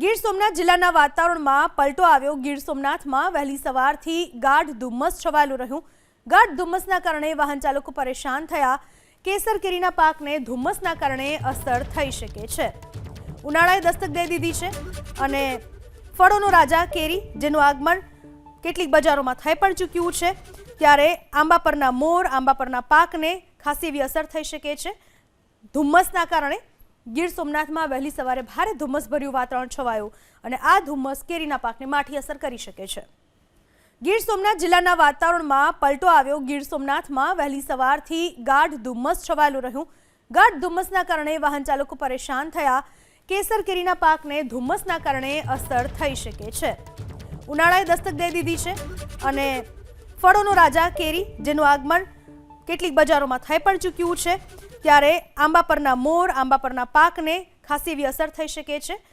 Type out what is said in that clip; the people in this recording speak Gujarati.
ગીર સોમનાથ જિલ્લાના વાતાવરણમાં પલટો આવ્યો। ગીર સોમનાથમાં વહેલી સવારથી ગાઢ ધુમ્મસ છવાયેલું રહ્યું। ગાઢ ધુમ્મસના કારણે વાહન ચાલકો પરેશાન થયા। કેસર કેરીના પાકને ધુમ્મસના કારણે અસર થઈ શકે છે। ઉનાળાએ દસ્તક દઈ દીધી છે અને ફળોનો રાજા કેરી જેનું આગમન કેટલીક બજારોમાં થઈ પણ ચૂક્યું છે, ત્યારે આંબા પરના મોર, આંબા પરના પાકને ખાસી એવી અસર થઈ શકે છે। ધુમ્મસના કારણે ગીર સોમનાથમાં વહેલી સવારે ભારે ધુમ્મસભર્યું વાતાવરણ છવાયું અને આ ધુમ્મસ કેરીના પાકને માઠી અસર કરી શકે છે। ગીર સોમનાથ જિલ્લાના વાતાવરણમાં પલટો આવ્યો। ગીર સોમનાથમાં વહેલી સવારથી ગાઢ ધુમ્મસ છવાયેલું રહ્યું। ગાઢ ધુમ્મસના કારણે વાહન ચાલકો પરેશાન થયા। કેસર કેરીના પાકને ધુમ્મસના કારણે અસર થઈ શકે છે। ઉનાળાએ દસ્તક દઈ દીધી છે અને ફળોનો રાજા કેરી જેનું આગમન કેટલીક બજારોમાં થઈ પણ ચૂક્યું છે, ત્યારે આંબા પરના મોર, આંબા પરના પાકને ખાસી એવી અસર થઈ શકે છે।